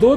2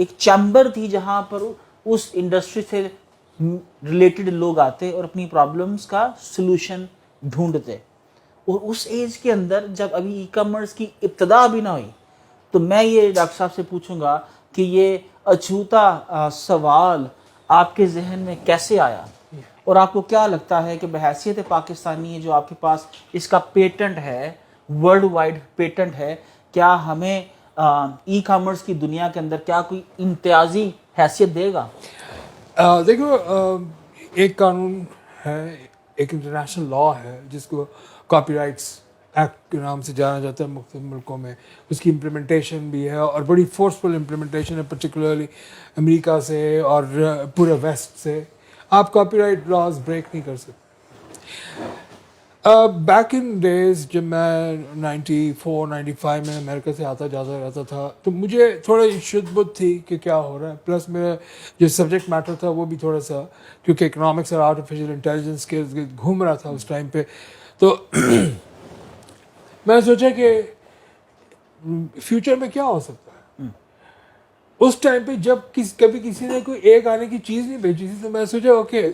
ایک چیمبر تھی جہاں پر اس انڈسٹری سے ریلیٹڈ لوگ آتے اور اپنی پرابلمس کا سلوشن ڈھونڈتے. اور اس ایج کے اندر جب ابھی ای کامرس کی ابتدا بھی نہ ہوئی, تو میں یہ ڈاکٹر صاحب سے پوچھوں گا کہ یہ اچھوتا سوال آپ کے ذہن میں کیسے آیا, اور آپ کو کیا لگتا ہے کہ بحیثیت پاکستانی جو آپ کے پاس اس کا پیٹنٹ ہے, ورلڈ وائڈ پیٹنٹ ہے, کیا ہمیں ای کامرس کی دنیا کے اندر کیا کوئی امتیازی حیثیت دے گا؟ دیکھو ایک قانون ہے, ایک انٹرنیشنل لا ہے جس کو کاپی رائٹس ایکٹ کے نام سے جانا جاتا ہے مختلف ملکوں میں. اس کی امپلیمنٹیشن بھی ہے اور بڑی فورسفل امپلیمنٹیشن ہے, پرٹیکولرلی امریکہ سے اور پورے ویسٹ سے. آپ کاپی رائٹ لاز بریک نہیں کر سکتے. بیک ان ڈیز جب میں 94-95 میں امریکہ سے آتا جاتا رہتا تھا تو مجھے تھوڑی شدت تھی کہ کیا ہو رہا ہے, پلس میرا جو سبجیکٹ میٹر تھا وہ بھی تھوڑا سا, کیونکہ اکنامکس اور آرٹیفیشیل انٹیلیجنس کے گھوم رہا تھا اس ٹائم پہ. تو میں نے سوچا کہ فیوچر میں کیا ہو سکتا ہے. اس ٹائم پہ جب کبھی کسی نے کوئی ایک آنے کی چیز نہیں بیچی تھی, تو میں سوچا اوکے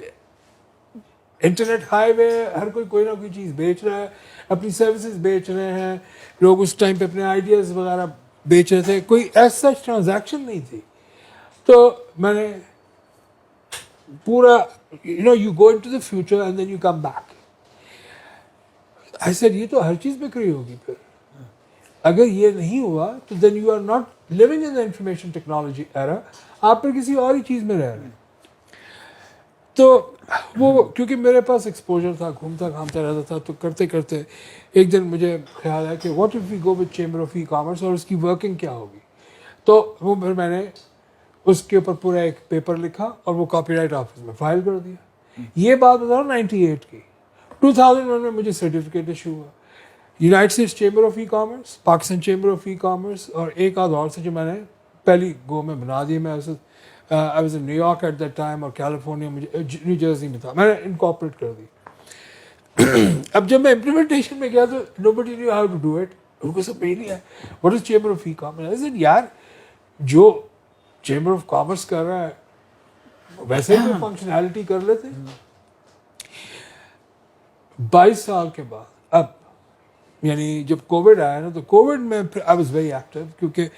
انٹرنیٹ ہائی وے, ہر کوئی نہ کوئی چیز بیچ رہا ہے, اپنی سروسز بیچ رہے ہیں لوگ. اس ٹائم پہ اپنے آئیڈیاز وغیرہ بیچ رہے تھے, کوئی ایسا ٹرانزیکشن نہیں تھی. تو میں نے پورا you go into the future and then you come back. ایسا یہ تو ہر چیز میں کری ہوگی. پھر اگر یہ نہیں ہوا تو then you are not living in the information technology era, آپ پھر کسی اور ہی چیز میں رہ رہے ہیں. تو وہ کیونکہ میرے پاس ایکسپوجر تھا, گھومتا گھامتا رہتا تھا, تو کرتے کرتے ایک دن مجھے خیال ہے کہ what if we go with chamber of e commerce, اور اس کی ورکنگ کیا ہوگی. تو وہ پھر میں نے اس کے اوپر پورا ایک پیپر لکھا اور وہ کاپی رائٹ آفس میں فائل کر دیا. یہ بات بتا رہا 98 کی. 2001 میں مجھے سرٹیفکیٹ ایشو ہوا, United States chamber of e commerce, Pakistan chamber of e commerce, اور ایک آدھ اور سے جو میں نے پہلی گو میں بنا دی. میں I was in New York at that time, اور کیلیفورنیا مجھے نیو جرسی میں تھا, میں نے انکارپوریٹ کر دی. اب جب میں امپلیمنٹیشن میں گیا تو nobody knew how to do it. ان کو سب نہیں ہے what is chamber of e commerce. I said یار جو چیمبر آف کامرس کر رہا ہے ویسے ہی فنکشنالٹی کر لیتے. 22 سال کے بعد اب یعنی جب کووڈ آیا نا, تو کووڈ میں پھر آئی واز ویری ایکٹیو, کیونکہ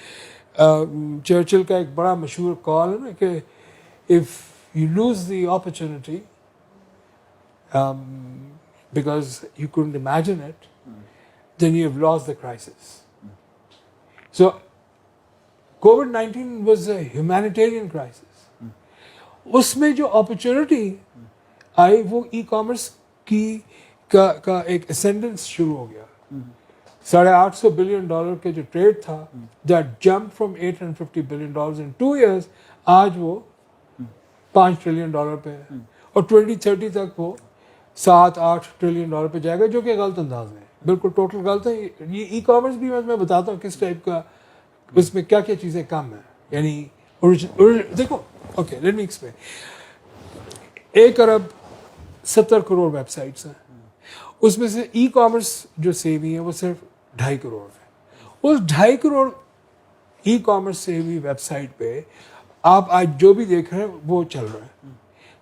چرچل کا ایک بڑا مشہور کال ہے نا کہ if you lose the opportunity because you couldn't imagine it, then you have lost the crisis. So COVID-19 was a humanitarian crisis. اس میں جو اپرچونیٹی آئی وہ ای کامرس کا ایک اسینڈنس شروع ہو گیا. $850 بلین کے جو ٹریڈ تھا, that jump from $850 billion in 2 years, آج وہ $5 ٹریلین پہ ہے, اور 2030 تک وہ $7-8 ٹریلین پہ جائے گا, جو کہ غلط انداز میں بالکل ٹوٹل غلط ہے. یہ ای کامرس بھی میں بتاتا ہوں کس ٹائپ کا, اس میں کیا کیا چیزیں کم ہیں. یعنی دیکھو اوکے لیٹ می ایکسپلین. 1 ارب 70 کروڑ ویب سائٹس ہیں, اس میں سے ای کامرس جو سیو ہوئی ہیں وہ صرف 2.5 کروڑ ہے. اس 2.5 کروڑ ای کامرس سیو ہوئی ویب سائٹ پہ آپ آج جو بھی دیکھ رہے ہیں وہ چل رہا ہے.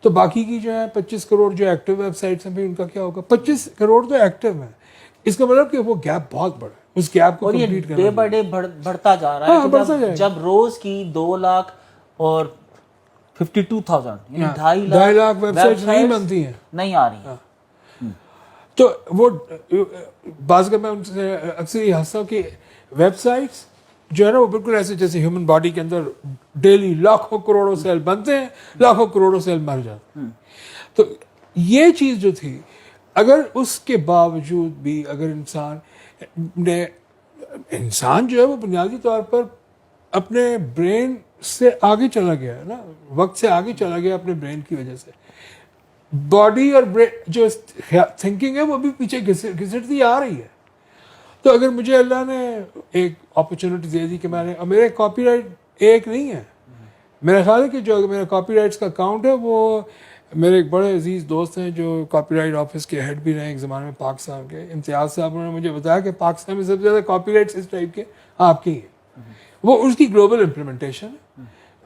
تو باقی کی جو ہے 25 کروڑ جو ایکٹیو ویب سائٹس ہیں, ان کا کیا ہوگا؟ 25 کروڑ تو ایکٹیو ہیں. اس کا مطلب کہ وہ گیپ بہت بڑا ہے, اس گیپ کو کمپلیٹ کرنا ڈے بائی ڈے بڑھتا جا رہا ہے. جب روز کی 2,52,000 یعنی 2.5 لاکھ ویب سائٹس نہیں بنتی ہیں, نہیں آ رہی ہیں. تو وہ بعض کا میں ان سے اکثر یہ ہنستا ہوں کہ ویب سائٹس جو ہے نا وہ بالکل ایسے جیسے ہیومن باڈی کے اندر ڈیلی لاکھوں کروڑوں سیل بنتے ہیں, لاکھوں کروڑوں سیل مر جاتے ہیں. تو یہ چیز جو تھی, اگر اس کے باوجود بھی اگر انسان جو ہے وہ بنیادی طور پر اپنے برین سے آگے چلا گیا ہے نا, وقت سے آگے چلا گیا اپنے برین کی وجہ سے. باڈی اور جو تھنکنگ ہے وہ بھی پیچھے گھسٹتی آ رہی ہے. تو اگر مجھے اللہ نے ایک اپرچونٹی دے دی کہ میں نے, اور میرے کاپی رائٹ ایک نہیں ہے, میرا خیال ہے کہ جو میرا کاپی رائٹس کا اکاؤنٹ ہے وہ میرے ایک بڑے عزیز دوست ہیں جو کاپی رائٹ آفس کے ہیڈ بھی رہے ایک زمانے میں پاکستان کے, امتیاز صاحب, انہوں نے مجھے بتایا کہ پاکستان میں سب سے زیادہ کاپی رائٹس اس ٹائپ کے آپ کے ہی ہیں. وہ اس کی گلوبل امپلیمنٹیشن ہے.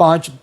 5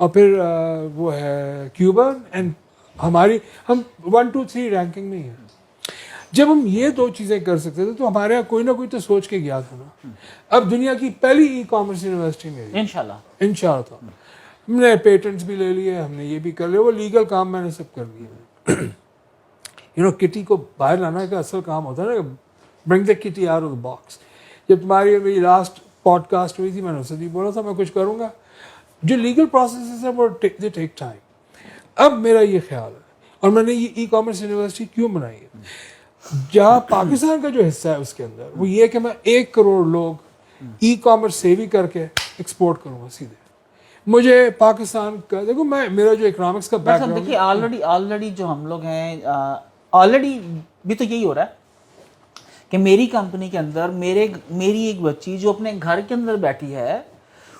اور پھر وہ ہے کیوبا اینڈ ہم 1 2 3 رینکنگ میں ہی ہیں. جب ہم یہ 2 چیزیں کر سکتے تھے تو ہمارے یہاں کوئی نہ کوئی تو سوچ کے گیا تھا نا. اب دنیا کی پہلی ای کامرس یونیورسٹی میں انشاءاللہ تھا. ہم نے پیٹنٹس بھی لے لیے, ہم نے یہ بھی کر لیا, وہ لیگل کام میں نے سب کر لیے. کٹی کو باہر لانا کا اصل کام ہوتا ہے نا, برنگ دا کٹی آؤٹ آف دا باکس. جب تمہاری میری لاسٹ پوڈ کاسٹ ہوئی تھی میں نے اسے بھی بولا تھا میں کچھ کروں گا. جو لیگل پروسیسز ہیں وہ دے ٹیک ٹائم. اب میرا یہ خیال ہے, اور میں نے یہ ای کامرس یونیورسٹی کیوں بنائی ہے, جہاں پاکستان کا جو حصہ ہے اس کے اندر وہ یہ کہ میں 1 کروڑ لوگ ای کامرس سیوی کر کے ایکسپورٹ کروں گا سیدھے. مجھے پاکستان کا دیکھو میرا جو اکنامکس کا بیک گراؤنڈ دیکھیے آلریڈی جو ہم لوگ ہیں آلریڈی بھی تو یہی ہو رہا ہے کہ میری کمپنی کے اندر میری ایک بچی جو اپنے گھر کے اندر بیٹھی ہے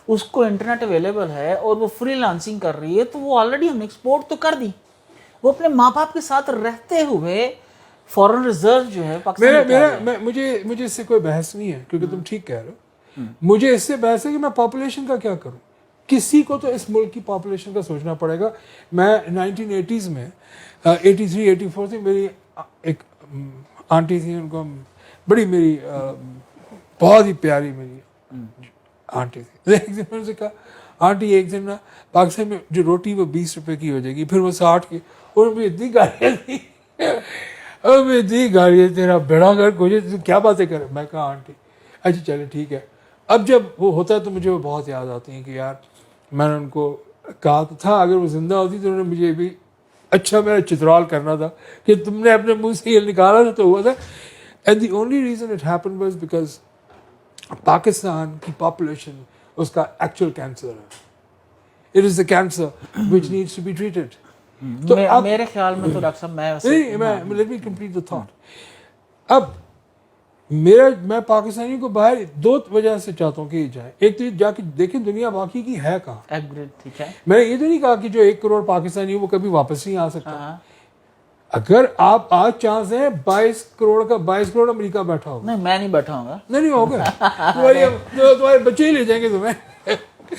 اس کو انٹرنیٹ اویلیبل ہے اور وہ فری لانسنگ کر رہی ہے, تو وہ آلریڈی ہم نے ایکسپورٹ تو کر دی. وہ اپنے ماں باپ کے ساتھ رہتے ہوئے فورن ریزرو جو ہے پاکستان مجھے اس سے کوئی بحث نہیں ہے, کیونکہ تم ٹھیک کہہ رہے ہو. مجھے اس سے بحث ہے کہ میں پاپولیشن کا کیا کروں. کسی کو تو اس ملک کی پاپولیشن کا سوچنا پڑے گا. میں 1980s میں 83 84 سے میری ایک آنٹی تھی, ان کو بڑی میری بہت ہی پیاری میری آنٹی تھی. ایک دن میں نے کہا آنٹی ایک دن نا پاکستان میں جو روٹی وہ 20 روپے کی ہو جائے گی, پھر وہ 60 کی, اور مجھے اتنی گالیاں تھی اور میں اتنی گالیاں, تیرا بیڑا گھر مجھے کیا باتیں کرے. میں کہا آنٹی اچھا چلے ٹھیک ہے. اب جب وہ ہوتا ہے تو مجھے وہ بہت یاد آتی ہیں کہ یار میں نے ان کو کہا تھا اگر وہ زندہ ہوتی تو انہوں نے مجھے بھی اچھا میرا چترال کرنا تھا کہ تم نے اپنے منہ سے یہ نکالا تھا تو ہوا تھا. And the only reason it happen was because Pakistan کی پاپولیشن اس کا ایکچوئل کینسر ہے. It is the cancer which needs to be treated. تو میرے خیال میں تو ڈاکٹر صاحب let me complete the thought. اب میں پاکستانی کو باہر 2 وجہ سے چاہتا ہوں کہ یہ جائے. ایک تو جا کے دیکھیں دنیا باقی کی ہے کہاں. ٹھیک ہے, میں نے یہ تو نہیں کہا کہ جو 1 کروڑ پاکستانی وہ کبھی واپس نہیں آ سکتا. اگر آپ آج چانس ہیں 22 کروڑ امریکہ بیٹھا ہوگا. نہیں میں نہیں بیٹھا ہوں گا. نہیں ہوگا, تمہارے بچے ہی لے جائیں گے تمہیں.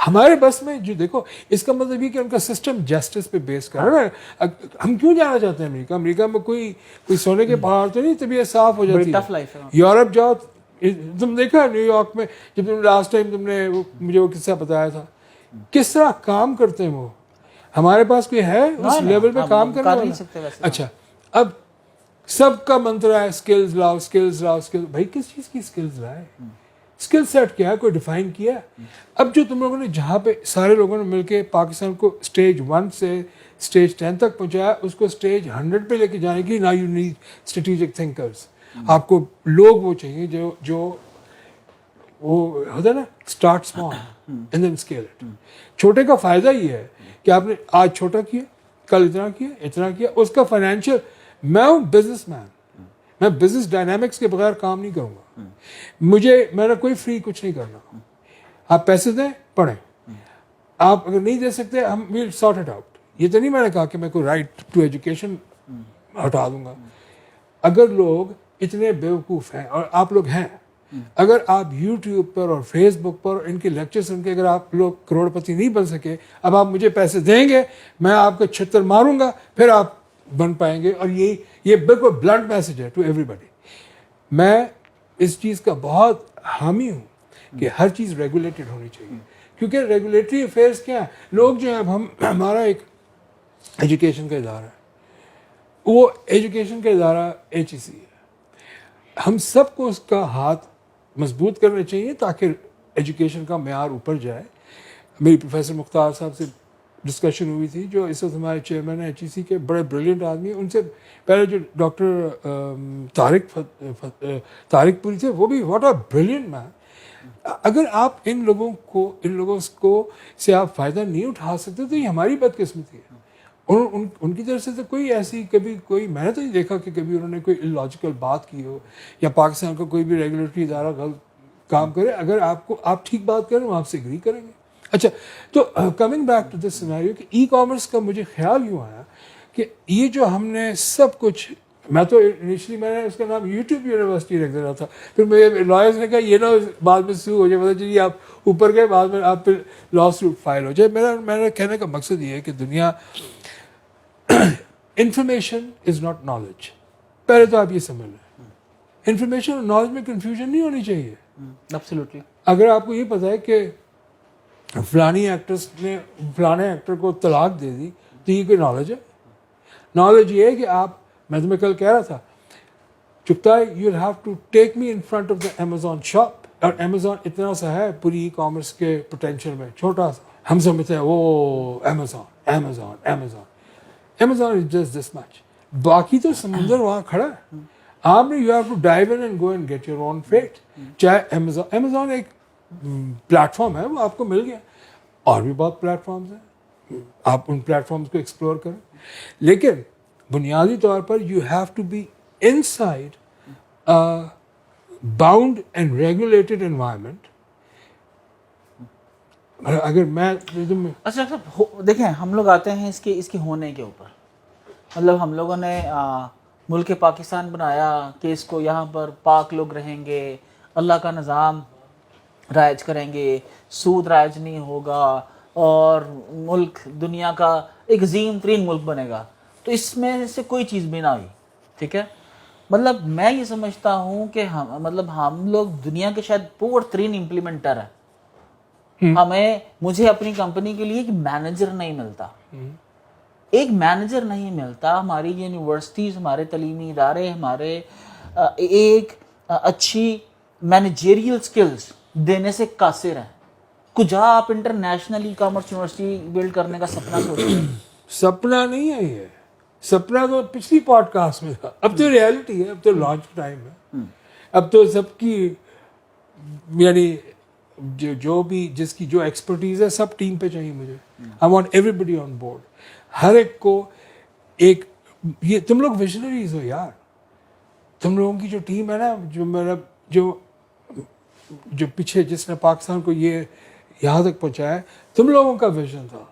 ہمارے بس میں جو دیکھو اس کا مطلب یہ کہ ان کا سسٹم جسٹس پہ بیس کر رہا ہے. ہم کیوں جانا چاہتے ہیں امریکہ میں کوئی سونے کے پہاڑ تو نہیں, طبیعت صاف ہو جاتی ہے. یورپ جاؤ, تم دیکھا نیو یارک میں جب تم لاسٹ ٹائم تم نے مجھے وہ قصہ بتایا تھا کس طرح کام کرتے ہیں وہ. ہمارے پاس کوئی ہے اس لیول پہ کام کرنے والا. اچھا اب سب کا منتر ہے اسکلز لاؤ. بھائی کس چیز کی اسکلز لائے؟ اسکل سیٹ کیا ہے, کوئی ڈیفائن کیا ہے؟ اب جو تم لوگوں نے جہاں پہ سارے لوگوں نے مل کے پاکستان کو اسٹیج 1 سے اسٹیج 10 تک پہنچایا, اس کو اسٹیج 100 پہ لے کے جانے کی. نا یو نیڈ اسٹریٹجک تھنکرز. آپ کو لوگ وہ چاہیے جو وہ ہوتا ہے نا start small and then scale it. چھوٹے کا فائدہ یہ ہے کہ آپ نے آج چھوٹا کیا, کل اتنا کیا. اس کا فائنینشیل, میں ہوں بزنس مین, میں بزنس ڈائنامکس کے بغیر کام نہیں کروں گا. میں نے کوئی فری کچھ نہیں کرنا. آپ پیسے دیں پڑھیں, آپ اگر نہیں دے سکتے ہم ویل سارٹ اٹ آؤٹ. یہ تو نہیں میں نے کہا کہ میں کوئی رائٹ ٹو ایجوکیشن ہٹا دوں گا. اگر لوگ اتنے بیوقوف ہیں, اور آپ لوگ ہیں, اگر آپ یوٹیوب پر اور فیس بک پر ان کے لیکچر سن کے اگر آپ لوگ کروڑ پتی نہیں بن سکے, اب آپ مجھے پیسے دیں گے, میں آپ کو چھتر ماروں گا, پھر آپ بن پائیں گے. اور یہ بالکل بلنٹ میسج ہے ٹو ایوری بڈی. میں اس چیز کا بہت حامی ہوں کہ ہر چیز ریگولیٹڈ ہونی چاہیے, کیونکہ ریگولیٹری افیئرس کیا ہیں, لوگ جو ہیں, اب ہمارا ایک ایجوکیشن کا ادارہ ہے, وہ ایجوکیشن کا ادارہ HEC ہے. ہم سب کو اس کا ہاتھ مضبوط کرنا چاہیے تاکہ ایجوکیشن کا معیار اوپر جائے. میری پروفیسر مختار صاحب سے ڈسکشن ہوئی تھی, جو اس وقت ہمارے چیئرمین ہیں HEC کے, بڑے بریلینٹ آدمی ہیں. ان سے پہلے جو ڈاکٹر طارق پوری تھے, وہ بھی واٹ اے بریلینٹ مین. اگر آپ ان لوگوں کو سے آپ فائدہ نہیں اٹھا سکتے تو یہ ہماری بدقسمتی ہے. ان کی طرف سے تو کوئی ایسی کبھی کوئی میں نے تو نہیں دیکھا کہ کبھی انہوں نے کوئی اللاجیکل بات کی ہو, یا پاکستان کا کوئی بھی ریگولیٹری ادارہ غلط کام کرے. اگر آپ ٹھیک بات کریں, ہم آپ سے اگری کریں گے. اچھا, تو coming back to this scenario کہ ای کامرس کا مجھے خیال یوں آیا کہ یہ جو ہم نے سب کچھ میں تو انیشلی میں نے اس کا نام یوٹیوب یونیورسٹی رکھ دینا تھا. پھر میرے لائرس نے کہا یہ نا بعد میں سو ہو جائے, مطلب چلیے آپ اوپر گئے, بعد میں آپ پھر لا سوٹ فائل ہو جائے. میرا کہنے کا مقصد یہ ہے کہ دنیا انفارمیشن از ناٹ نالج. پہلے تو آپ یہ سمجھ لیں, انفارمیشن اور نالج میں کنفیوژن نہیں ہونی چاہیے. ایبسلیوٹلی. اگر آپ کو یہ پتا ہے کہ فلانی ایکٹریس نے فلانے ایکٹر کو طلاق دے دی تو یہ کوئی نالج ہے؟ نالج یہ ہے کہ آپ, میں تمہیں کل کہہ رہا تھا چکتا ہے, you have to take me in front of the Amazon shop. اور امیزون اتنا سا ہے پوری ای کامرس کے پوٹینشیل میں, چھوٹا سا. ہم سمجھتے ہیں وہ Amazon Amazon Amazon Amazon is just this much. باقی تو سمندر وہاں کھڑا ہے. آپ نے you have to dive in and go and get your own feet. چاہے امیزون ایک پلیٹ فارم ہے, وہ آپ کو مل گیا. اور بھی بہت پلیٹ فارمز ہیں, آپ ان پلیٹ فارمز کو ایکسپلور کریں. لیکن بنیادی طور پر you have to be inside bound and regulated environment. اگر میں اچھا دیکھیں, ہم لوگ آتے ہیں اس کے ہونے کے اوپر. مطلب ہم لوگوں نے ملک پاکستان بنایا کہ اس کو یہاں پر پاک لوگ رہیں گے, اللہ کا نظام رائج کریں گے, سود رائج نہیں ہوگا, اور ملک دنیا کا ایک عظیم ترین ملک بنے گا. تو اس میں سے کوئی چیز بھی نہ ہوئی. ٹھیک ہے, مطلب میں یہ سمجھتا ہوں کہ ہم لوگ دنیا کے شاید پور ترین امپلیمنٹر ہیں. مجھے اپنی کمپنی کے لیے ایک مینیجر نہیں ملتا, ایک مینیجر نہیں ملتا. ہماری یونیورسٹیز, ہمارے تعلیمی ادارے, ہمارے ایک اچھی مینیجریل سکلز دینے سے قاصر ہیں. کجا آپ international e commerce university build کرنے کا سپنا سوچ رہے ہیں؟ سپنا نہیں ہے یہ, سپنا تو پچھلی پوڈ کاسٹ میں تھا. اب تو ریالٹی ہے, اب تو لانچ ٹائم ہے. اب تو سب کی یعنی جو بھی جس کی جو ایکسپرٹیز ہے سب ٹیم پہ چاہیے مجھے. I want everybody on board. ہر ایک کو ایک, یہ تم لوگ ویژنریز ہو یار. تم لوگوں کی جو ٹیم ہے نا, جو میرا جو پیچھے جس نے پاکستان کو یہ یہاں تک پہنچایا ہے, تم لوگوں کا ویژن تھا.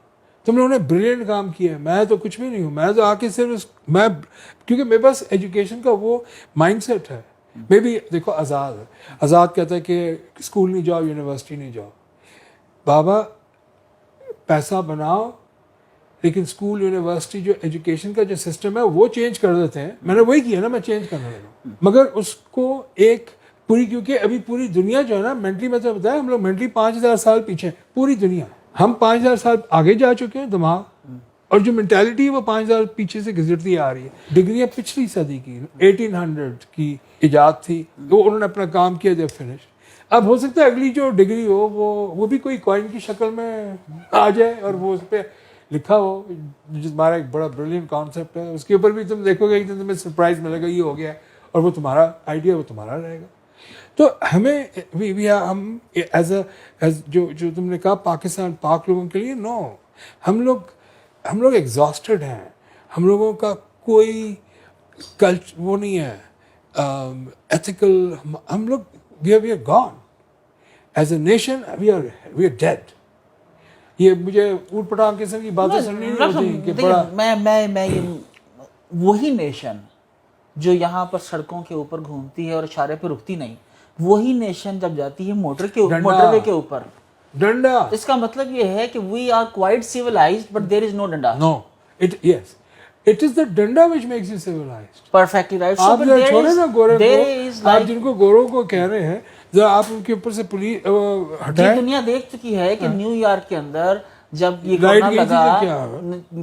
تم لوگوں نے بریلینٹ کام کیا ہے. میں تو کچھ بھی نہیں ہوں. میں تو آ کے صرف کیونکہ میرے پاس ایجوکیشن کا وہ مائنڈ سیٹ ہے. میں بھی دیکھو آزاد ہے, آزاد کہتا ہے کہ اسکول نہیں جاؤ, یونیورسٹی نہیں جاؤ. بابا پیسہ بناؤ, لیکن اسکول یونیورسٹی جو ایجوکیشن کا جو سسٹم ہے وہ چینج کر دیتے ہیں. میں نے وہی کیا نا, میں چینج کرنے لگا. مگر اس کو ایک پوری, کیونکہ ابھی پوری دنیا جو ہے نا مینٹلی, میں تو بتایا ہم لوگ مینٹلی 5000 سال پیچھے, پوری دنیا. ہم 5000 سال آگے جا چکے ہیں دماغ, اور جو مینٹیلٹی ہے وہ 5000 پیچھے سے گزرتی آ رہی ہے. ڈگریاں پچھلی صدی کی 1800 کی ایجاد تھی, وہ انہوں نے اپنا کام کیا, جب فنش. اب ہو سکتا ہے اگلی جو ڈگری ہو وہ بھی کوئی کوائن کی شکل میں آ جائے, اور وہ اس پہ لکھا ہو, جو ہمارا ایک بڑا بریلینٹ کانسیپٹ ہے. اس کے اوپر بھی تم دیکھو گے ایک دن تمہیں سرپرائز ملے گا, یہ ہو گیا ہے, اور وہ تمہارا آئیڈیا وہ تمہارا رہے گا. تو ہمیں ہم ایز جو تم نے کہا پاکستان پاک لوگوں کے لیے, نو, ہم لوگ ایگزاسٹڈ ہیں. ہم لوگوں کا کوئی وہ نہیں ہے ایتھیکل. ہم لوگ we are gone as a nation, we are dead. یہ مجھے اوٹ پٹانگ قسم کی باتیں سننی نہیں ہوتی کہ بڑا میں وہی نیشن جو یہاں پر سڑکوں کے اوپر گھومتی ہے اور اشارے پہ رکتی نہیں, وہی نیشن جب جاتی ہے موٹر وے کے اوپر ڈنڈا, اس کا مطلب یہ ہے کہ we are quite civilized but there is no ڈنڈا. No, yes, it is the ڈنڈا which makes you civilized. Perfectly right. آپ چھوڑے نا گورے کو, آپ جن کو گوروں کو کہہ رہے ہیں, ذرا آپ ان کے اوپر سے پولیس ہٹائیں. دنیا دیکھ چکی ہے کہ نیو یارک کے اندر جب یہ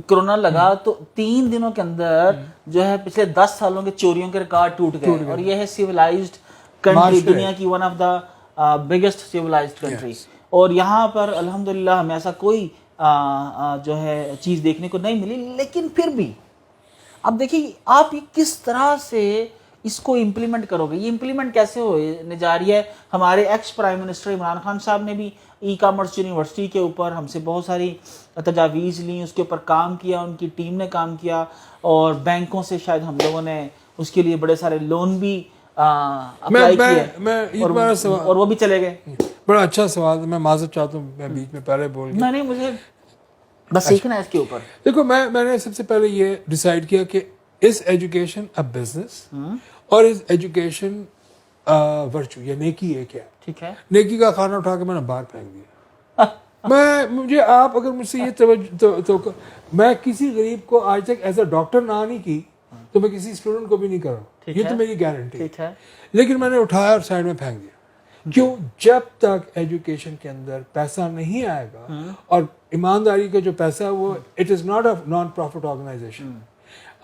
کرونا لگا تو 3 دنوں کے اندر جو ہے پچھلے 10 سالوں کے چوریوں کے ریکارڈ ٹوٹ گئے, اور یہ ہے civilized کنٹری, دنیا کی one of the biggest civilized country. اور یہاں پر الحمدللہ ہمیں ایسا کوئی جو ہے چیز دیکھنے کو نہیں ملی. لیکن پھر بھی اب دیکھیے آپ یہ کس طرح سے اس کو امپلیمنٹ کرو گے. یہ امپلیمنٹ کیسے ہونے جا رہی ہے. ہمارے ex prime minister Imran Khan صاحب نے بھی ای کامرس یونیورسٹی کے اوپر ہم سے بہت ساری تجاویز لیں, اس کے اوپر کام کیا, ان کی ٹیم نے کام کیا, اور بینکوں سے شاید ہم لوگوں نے اس کے لیے بڑے سارے لون بھی اپلائی کیے, اور وہ بھی چلے گئے. بڑا اچھا سوال ہے, میں معذرت چاہتا ہوں میں بیچ میں پہلے بول گیا. نہیں, مجھے بس سیکھنا ہے اس کے اوپر. دیکھو میں نے سب سے پہلے یہ ڈیسائیڈ کیا کہ is education a business or is education virtue یا نیکی ہے کیا؟ ٹھیک ہے. نیکی کا کھانا اٹھا کے میں نے باہر پھینک دیا. مجھے آپ اگر مجھ سے یہ توجہ تو میں کسی غریب کو آج تک ایز اے ڈاکٹر نہ نہیں کی تو میں کسی اسٹوڈنٹ کو بھی نہیں کر رہا ہوں, یہ تو میری گارنٹی ٹھیک ہے. لیکن میں نے اٹھایا اور سائڈ میں پھینک دیا. کیوں؟ جب تک ایجوکیشن کے اندر پیسہ نہیں آئے گا, اور ایمانداری کا جو پیسہ ہے وہ it is not a non profit organisation.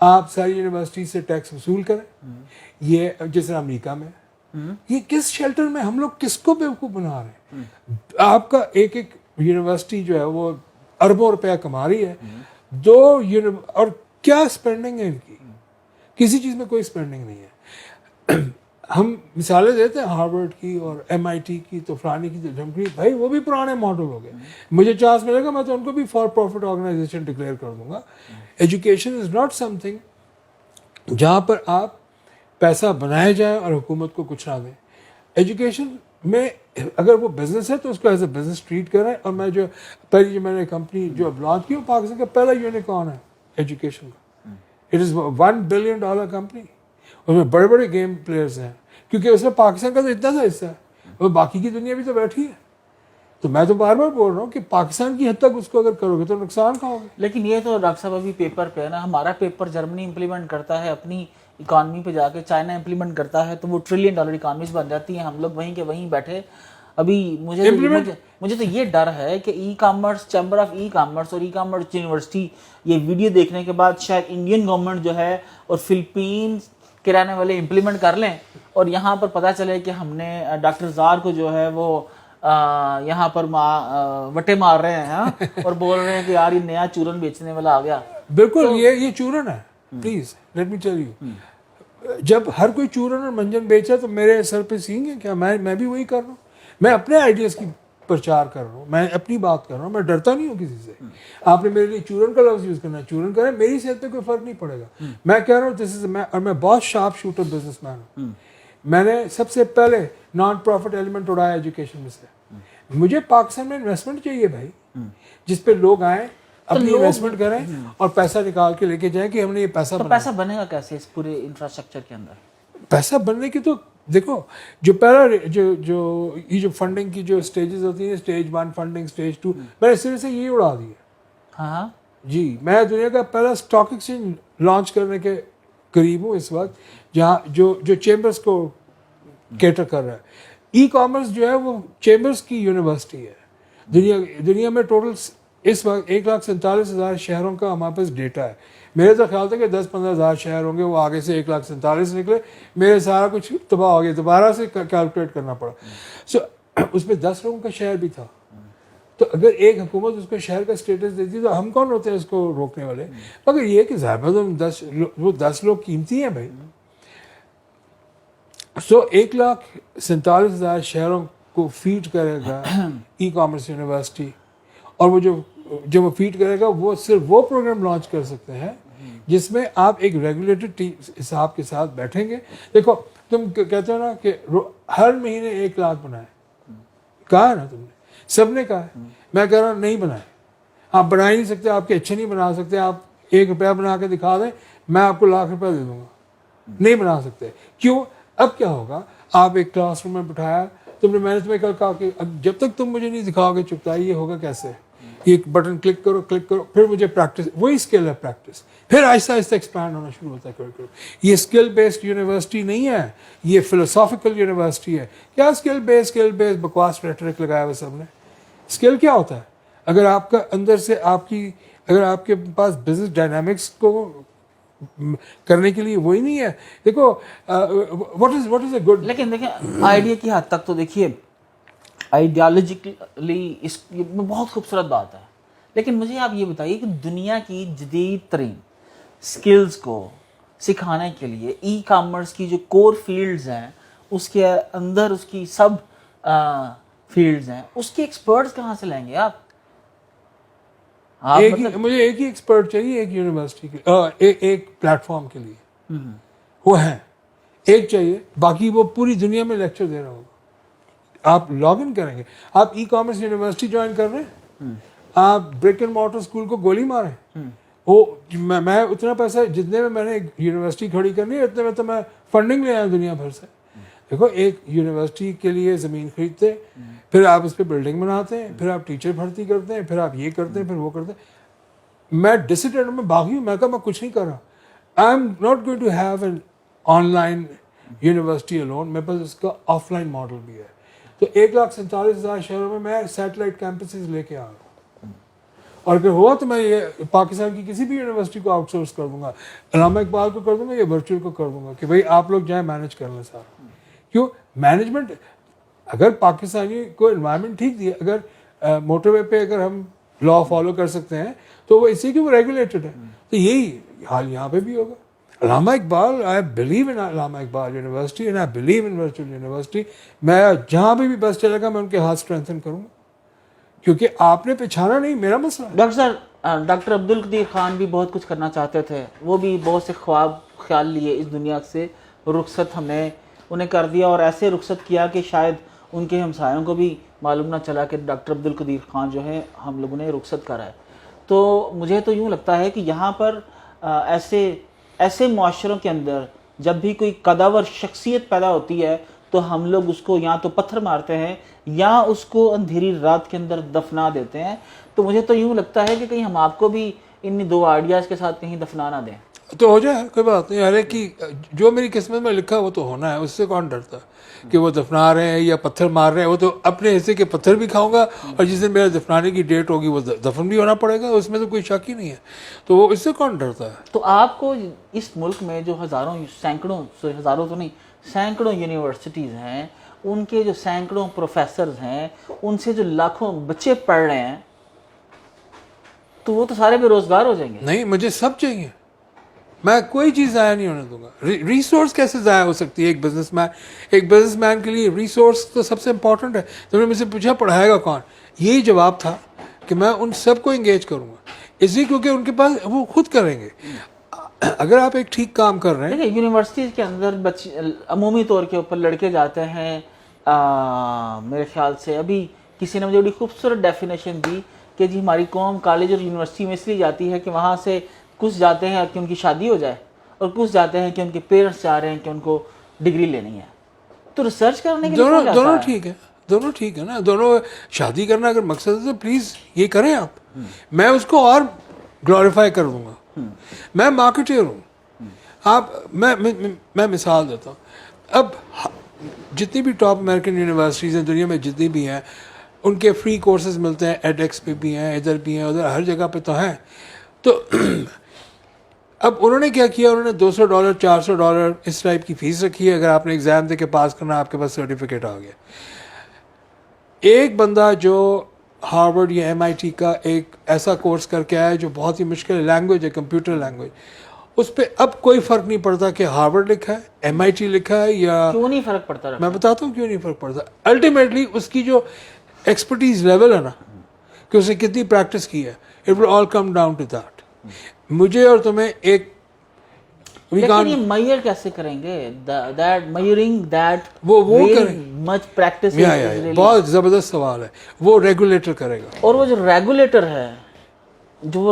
آپ ساری یونیورسٹی سے ٹیکس وصول کریں, یہ جس طرح امریکہ میں, یہ کس شیلٹر میں ہم لوگ کس کو بیوقوف بنا رہے ہیں؟ آپ کا ایک ایک یونیورسٹی جو ہے وہ اربوں روپیہ کما رہی ہے, اور کیا اسپینڈنگ ہے ان کی؟ کسی چیز میں کوئی اسپینڈنگ نہیں ہے. ہم مثالیں دیتے ہیں ہارورڈ کی اور MIT کی, تو فلانی کی, تو ڈھمکی, بھائی وہ بھی پرانے ماڈل ہو گئے. مجھے چانس ملے گا میں تو ان کو بھی فار پروفٹ آرگنائزیشن ڈکلیئر کر دوں گا. Education is not something جہاں پر آپ پیسہ بنایا جائے اور حکومت کو کچھ نہ دیں. ایجوکیشن میں اگر وہ بزنس ہے تو اس کو ایز اے بزنس ٹریٹ کریں. اور میں جو پہلی جو میں نے کمپنی جو لانچ کی وہ پاکستان کا پہلا یونیکارن ہے ایجوکیشن کا. It is $1 billion company. اس میں بڑے بڑے گیم پلیئرز ہیں, کیونکہ اس میں پاکستان کا تو اتنا سا حصہ ہے, اور باقی کی دنیا بھی تو بیٹھی ہے. تو میں تو بار بار بول رہا ہوں کہ پاکستان کی حد تک اس کو اگر کرو گے تو نقصان کھاؤ گے. لیکن یہ تو ڈاکٹر صاحب ابھی پیپر پہ ہے نا. ہمارا پیپر جرمنی امپلیمنٹ کرتا ہے اپنی اکانومی پہ جا کے, چائنا امپلیمنٹ کرتا ہے تو وہ $1 ٹریلین اکانومیز بن جاتی ہیں, ہم لوگ وہیں کے وہیں بیٹھے. ابھی مجھے تو یہ ڈر ہے کہ e commerce, chamber of e commerce اور ای کامرس یونیورسٹی یہ ویڈیو دیکھنے کے بعد شاید انڈین گورنمنٹ جو ہے اور فلپینز کے رہنے والے امپلیمنٹ کر لیں, اور یہاں پر پتہ چلے کہ ہم نے ڈاکٹر زار کو جو ہے وہ یہاں پر وٹے مار رہے ہیں اور بول رہے ہیں کہ یار یہ نیا چورن بیچنے والا آ گیا. بالکل یہ چورن ہے. Please let me tell you, جب ہر کوئی چورن اور منجن بیچا تو میرے سر پہ سینگ ہے کیا؟ میں بھی وہی کر رہا ہوں. میں اپنے آئیڈیاز کی پرچار کر رہا ہوں, میں اپنی بات کر رہا ہوں, میں ڈرتا نہیں ہوں کسی سے. آپ نے میرے لیے چورن کا لفظ یوز کرنا, چورن کریں, میری صحت پہ کوئی فرق نہیں پڑے گا. میں کہہ رہا ہوں اور میں بہت شارپ شوٹر بزنس مین ہوں. میں نے سب سے پہلے نان پروفٹ ایلیمنٹ اڑایا ایجوکیشن میں سے. مجھے پاکستان میں انویسٹمنٹ چاہیے بھائی, جس پہ لوگ آئیں, اپنی انویسٹمنٹ کریں اور پیسہ نکال کے لے کے جائیں کہ ہم نے یہ پیسہ تو پیسہ بنے گا کیسے اس پورے انفراسٹرکچر کے اندر؟ پیسہ بننے کی تو دیکھو, جو پہلا جو فنڈنگ کی جو سٹیجز ہوتی ہیں, سٹیج 1 فنڈنگ, سٹیج 2, میں نے صرف سے یہی اڑا دیا. ہاں جی, میں دنیا کا پہلا اسٹاک ایکسچینج لانچ کرنے کے قریب ہوں اس وقت, جہاں جو چیمبرز کو کیٹر کر رہا ہے. ای کامرس جو ہے وہ چیمبرز کی یونیورسٹی ہے. دنیا میں ٹوٹل اس وقت 1,47,000 شہروں کا ہمارے پاس ڈیٹا ہے. میرے تو خیال تھا کہ 10-15 ہزار شہر ہوں گے, وہ آگے سے 1,47,000 نکلے. میرے سارا کچھ تباہ ہو گیا, دوبارہ سے کیلکولیٹ کرنا پڑا. سو اس میں 10 لوگوں کا شہر بھی تھا. تو اگر ایک حکومت اس کو شہر کا اسٹیٹس دیتی تو ہم کون ہوتے ہیں اس کو روکنے والے؟ مگر یہ کہ وہ 10 لوگ قیمتی ہیں بھائی. سو 1,47,000 شہروں کو فیڈ کرے گا ای کامرس یونیورسٹی, اور وہ جو وہ فیڈ کرے گا وہ صرف وہ پروگرام لانچ کر سکتے ہیں جس میں آپ ایک ریگولیٹڈ حساب کے ساتھ بیٹھیں گے. دیکھو تم کہتے ہو نا کہ ہر مہینے 1 لاکھ بنائے, کہا ہے نا تم نے, سب نے کہا ہے. میں کہہ رہا ہوں نہیں بنائے, آپ بنا ہی نہیں سکتے, آپ کے اچھے نہیں بنا سکتے. آپ 1 روپیہ بنا کے دکھا دیں, میں آپ کو $1,00,000 دے دوں گا. نہیں بنا سکتے. کیوں؟ اب کیا ہوگا, آپ ایک کلاس روم میں بٹھایا, میں نے تمہیں کل کہا کہ جب تک تم مجھے نہیں دکھاؤ گے چپتا یہ ہوگا کیسے؟ ایک بٹن کلک کرو, پھر مجھے پریکٹس, وہی اسکل ہے پریکٹس, پھر آہستہ آہستہ ایکسپینڈ ہونا شروع ہوتا ہے. کرو یہ اسکل بیسڈ یونیورسٹی نہیں ہے, یہ فلسافیکل یونیورسٹی ہے. کیا اسکل بیس بکواس ریٹرک لگایا ہوا سب نے. اسکل کیا ہوتا ہے؟ اگر آپ کا اندر سے اگر آپ کے پاس بزنس ڈائنامکس کو کرنے کے لیے وہی نہیں ہے. دیکھو واٹ از اے گڈ, لیکن دیکھیں آئیڈیا کی حد تک تو دیکھیے آئیڈیالوجیکلی یہ بہت خوبصورت بات ہے, لیکن مجھے آپ یہ بتائیے کہ دنیا کی جدید ترین سکلز کو سکھانے کے لیے ای کامرس کی جو کور فیلڈز ہیں اس کے اندر اس کی سب فیلڈز ہیں, اس کے ایکسپرٹس کہاں سے لیں گے آپ؟ مجھے ایک ہی ایکسپرٹ چاہیے ایک یونیورسٹی کے, ایک پلیٹ فارم کے لیے, وہ ہے ایک چاہیے. باقی وہ پوری دنیا میں لیکچر دے رہا ہوگا. آپ لاگ ان کریں گے, آپ ای کامرس یونیورسٹی جوائن کر رہے ہیں, آپ برک اینڈ مارٹر اسکول کو گولی ماریں, وہ میں اتنا پیسہ جتنے میں نے یونیورسٹی کھڑی کرنی ہے اتنے میں تو میں فنڈنگ لے آیا دنیا بھر سے. دیکھو ایک یونیورسٹی کے لیے زمین خریدتے پھر آپ اس پہ بلڈنگ بناتے ہیں پھر آپ ٹیچر بھرتی کرتے ہیں پھر آپ یہ کرتے ہیں پھر وہ کرتے ہیں. میں ڈسیڈنٹ میں باغی ہوں. میں کہا میں کچھ نہیں کر رہا. I am not going to have an online university alone. میرے پاس اس کا آف لائن ماڈل بھی ہے. تو 1,47,000 شہروں میں سیٹلائٹ کیمپسز لے کے آ رہا ہوں. اور اگر ہوا تو میں یہ پاکستان کی کسی بھی یونیورسٹی کو آؤٹ سورس کر دوں گا. علامہ اقبال کو کر دوں گا یا ورچوئل کو کر دوں گا کہ بھائی آپ لوگ جائیں مینیج کر لیں سارا. کیوں مینجمنٹ اگر پاکستانی کو انوائرمنٹ ٹھیک دی اگر موٹر وے پہ اگر ہم لا فالو کر سکتے ہیں تو وہ اسی کی وہ ریگولیٹڈ ہے. تو یہی حال یہاں پہ بھی ہوگا. علامہ Iqbal I believe in Allama Iqbal university and I believe in virtual university. میں جہاں پہ بھی بس چلے گا میں ان کے ہاتھ اسٹرینتھن کروں گا کیونکہ آپ نے پہچانا نہیں میرا مسئلہ. ڈاکٹر صاحب ڈاکٹر عبدالقدیر خان بھی بہت کچھ کرنا چاہتے تھے. وہ بھی بہت سے خواب خیال لیے اس دنیا سے رخصت ہم نے انہیں کر دیا اور ایسے رخصت کیا کہ شاید ان کے ہمسایوں کو بھی معلوم نہ چلا کہ ڈاکٹر عبدالقدیر خان جو ہے ہم لوگوں نے رخصت کرا ہے. تو مجھے تو یوں لگتا ہے کہ یہاں پر ایسے معاشروں کے اندر جب بھی کوئی قداور شخصیت پیدا ہوتی ہے تو ہم لوگ اس کو یا تو پتھر مارتے ہیں یا اس کو اندھیری رات کے اندر دفنا دیتے ہیں. تو مجھے تو یوں لگتا ہے کہ کہیں ہم آپ کو بھی ان دو آئیڈیاز کے ساتھ کہیں دفنا نہ دیں. تو ہو جائے کوئی بات نہیں. ارے کہ جو میری قسمت میں لکھا وہ تو ہونا ہے. اس سے کون ڈرتا کہ وہ دفنا رہے ہیں یا پتھر مار رہے ہیں. وہ تو اپنے حصے کے پتھر بھی کھاؤں گا اور جس دن میرا دفنانے کی ڈیٹ ہوگی وہ دفن بھی ہونا پڑے گا. اس میں تو کوئی شک ہی نہیں ہے. تو وہ اس سے کون ڈرتا ہے. تو آپ کو اس ملک میں جو ہزاروں تو نہیں سینکڑوں یونیورسٹیز ہیں ان کے جو سینکڑوں پروفیسرز ہیں ان سے جو لاکھوں بچے پڑھ رہے ہیں تو وہ تو سارے بے روزگار ہو جائیں گے. نہیں مجھے سب چاہیے. میں کوئی چیز ضائع نہیں ہونے دوں گا. ریسورس کیسے ضائع ہو سکتی ہے ایک بزنس مین کے لیے. ریسورس تو سب سے امپورٹنٹ ہے. تم نے مجھ سے پوچھا پڑھائے گا کون. یہی جواب تھا کہ میں ان سب کو انگیج کروں گا اس لیے کیونکہ ان کے پاس وہ خود کریں گے. اگر آپ ایک ٹھیک کام کر رہے ہیں. دیکھیں یونیورسٹیز کے اندر عمومی طور کے اوپر لڑکے جاتے ہیں. میرے خیال سے ابھی کسی نے مجھے بڑی خوبصورت ڈیفینیشن دی کہ جی ہماری قوم کالج اور یونیورسٹی میں اس لیے جاتی ہے کہ وہاں سے کچھ جاتے ہیں کہ ان کی شادی ہو جائے اور کچھ جاتے ہیں کہ ان کے پیرنٹس چاہ رہے ہیں کہ ان کو ڈگری لینی ہے. تو ریسرچ کرنے کے لیے دونوں ٹھیک ہے. دونوں ٹھیک ہے نا. دونوں شادی کرنا اگر مقصد ہے تو پلیز یہ کریں آپ. میں اس کو اور گلوریفائی کر دوں گا. میں مارکیٹر ہوں. آپ میں مثال دیتا ہوں. اب جتنی بھی ٹاپ امریکن یونیورسٹیز ہیں دنیا میں جتنی بھی ہیں ان کے فری کورسز ملتے ہیں. ایڈیکس پہ بھی ہیں ادھر بھی ہیں ادھر ہر جگہ پہ تو ہیں. تو اب انہوں نے کیا کیا انہوں نے $200 $400 اس ٹائپ کی فیس رکھی ہے. اگر آپ نے ایگزام دے کے پاس کرنا آپ کے پاس سرٹیفکیٹ آ گیا. ایک بندہ جو ہارورڈ یا MIT کا ایک ایسا کورس کر کے آیا جو بہت ہی مشکل لینگویج ہے کمپیوٹر لینگویج اس پہ اب کوئی فرق نہیں پڑتا کہ ہارورڈ لکھا ہے MIT لکھا ہے یا کیوں نہیں فرق پڑتا. میں بتاتا ہوں کیوں نہیں فرق پڑتا. الٹیمیٹلی اس کی جو ایکسپرٹیز لیول ہے نا کہ اسے کتنی پریکٹس کی ہے it will all come down to that. مجھے اور تمہیں ایک لیکن یہ میئر کیسے کریں گے that measuring that وہ very کریں much practice is really بہت زبردست سوال ہے. وہ ریگولیٹر کرے گا. اور وہ جو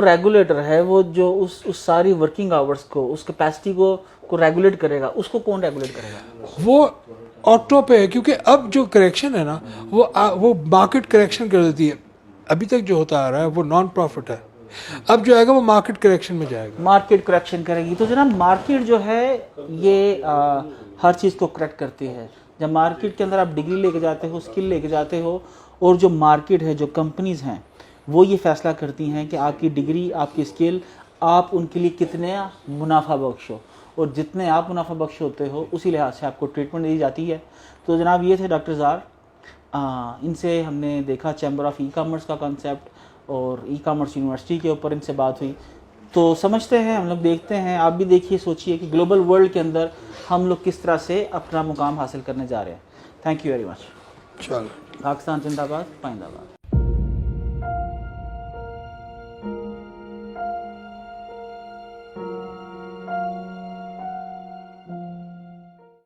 ریگولیٹر ہے وہ جو اس ساری ورکنگ آورس کو اس کیپیسٹی کو ریگولیٹ کرے گا اس کو کون ریگولیٹ کرے گا. وہ آٹو پہ ہے کیونکہ اب جو کریکشن ہے نا وہ مارکیٹ کریکشن کر دیتی ہے. ابھی تک جو ہوتا آ رہا ہے وہ نان پروفٹ ہے. اب جو آئے گا وہ مارکیٹ کریکشن میں جائے گا. مارکیٹ کریکشن کرے گی. تو جناب مارکیٹ جو ہے یہ ہر چیز کو کریکٹ کرتی ہے. جب مارکیٹ کے اندر آپ ڈگری لے کے جاتے ہو اسکل لے کے جاتے ہو اور جو مارکیٹ ہے جو کمپنیز ہیں وہ یہ فیصلہ کرتی ہیں کہ آپ کی ڈگری آپ کی اسکل آپ ان کے لیے کتنے منافع بخش ہو اور جتنے آپ منافع بخش ہوتے ہو اسی لحاظ سے آپ کو ٹریٹمنٹ دی جاتی ہے. تو جناب یہ تھے ڈاکٹر زار. ان سے ہم نے دیکھا چیمبر آف ای کامرس کا کانسیپٹ اور ای کامرس یونیورسٹی کے اوپر ان سے بات ہوئی. تو سمجھتے ہیں ہم لوگ دیکھتے ہیں آپ بھی دیکھیے سوچیے کہ گلوبل ورلڈ کے اندر ہم لوگ کس طرح سے اپنا مقام حاصل کرنے جا رہے ہیں. Thank you very much. چلو پاکستان زندہ باد پائندہ باد.